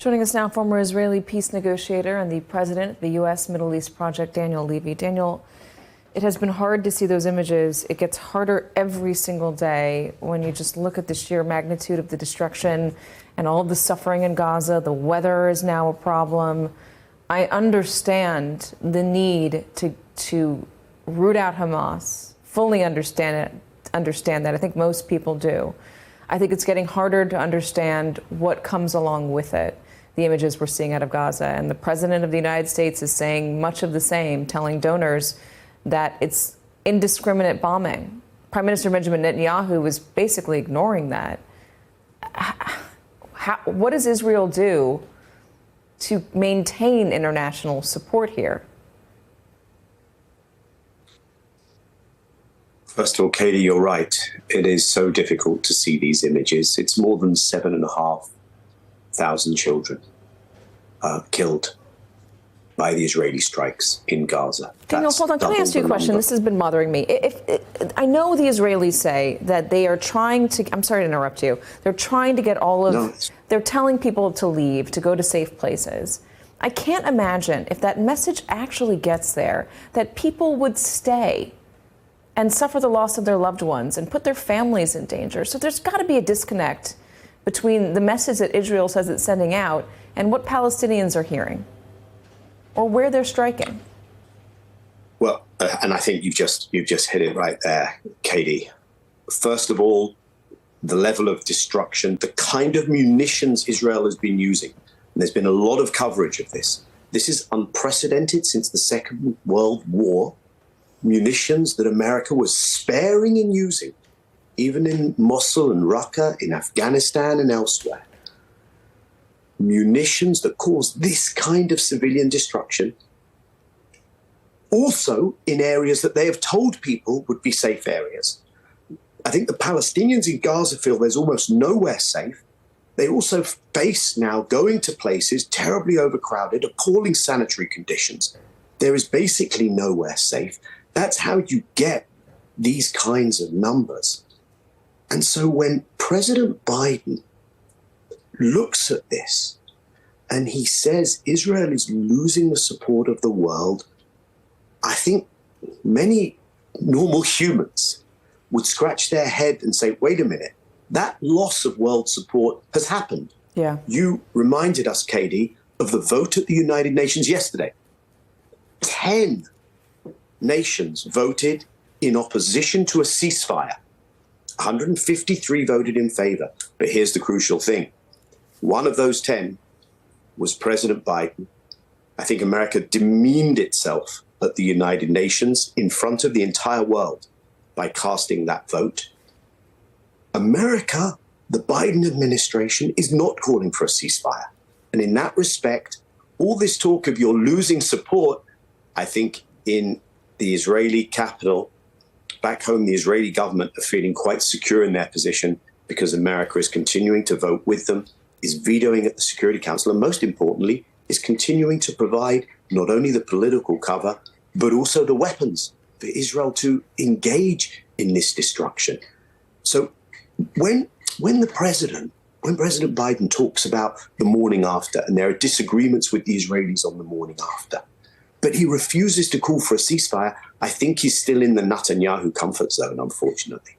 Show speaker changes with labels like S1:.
S1: Joining us now, former Israeli peace negotiator and the president of the U.S. Middle East Project, Daniel Levy. Daniel, it has been hard to see those images. It gets harder every single day when you just look at the sheer magnitude of the destruction and all of the suffering in Gaza. The weather is now a problem. I understand the need to root out Hamas, fully understand that. I think most people do. I think it's getting harder to understand what comes along with it, the images we're seeing out of Gaza. And the president of the United States is saying much of the same, telling donors that it's indiscriminate bombing. Prime Minister Benjamin Netanyahu is basically ignoring that. What does Israel do to maintain international support here?
S2: First of all, Katy, you're right. It is so difficult to see these images. It's more than 7,500 children killed by the Israeli strikes in Gaza.
S1: Daniel, hold on. Can I ask you a question? This has been bothering me. I know the Israelis say that they are trying to, I'm sorry to interrupt you, they're trying to get they're telling people to leave, to go to safe places. I can't imagine if that message actually gets there, that people would stay and suffer the loss of their loved ones and put their families in danger. So there's got to be a disconnect between the message that Israel says it's sending out and what Palestinians are hearing or where they're striking.
S2: Well, and I think you've just hit it right there, Katy. First of all, the level of destruction, the kind of munitions Israel has been using. And there's been a lot of coverage of this. This is unprecedented since the Second World War. Munitions that America was sparing in using, even in Mosul and Raqqa, in Afghanistan and elsewhere. Munitions that cause this kind of civilian destruction, also in areas that they have told people would be safe areas. I think the Palestinians in Gaza feel there's almost nowhere safe. They also face now going to places terribly overcrowded, appalling sanitary conditions. There is basically nowhere safe. That's how you get these kinds of numbers. And so when President Biden looks at this and he says Israel is losing the support of the world, I think many normal humans would scratch their head and say, wait a minute, that loss of world support has happened.
S1: Yeah.
S2: You reminded us, Katy, of the vote at the United Nations yesterday. 10 nations voted in opposition to a ceasefire. 153 voted in favor. But here's the crucial thing. One of those 10 was President Biden. I think America demeaned itself at the United Nations in front of the entire world by casting that vote. America, the Biden administration, is not calling for a ceasefire. And in that respect, all this talk of you're losing support, I think in the Israeli capital, back home, the Israeli government are feeling quite secure in their position because America is continuing to vote with them, is vetoing at the Security Council, and most importantly, is continuing to provide not only the political cover, but also the weapons for Israel to engage in this destruction. So when President Biden talks about the morning after, and there are disagreements with the Israelis on the morning after, but he refuses to call for a ceasefire, I think he's still in the Netanyahu comfort zone, unfortunately.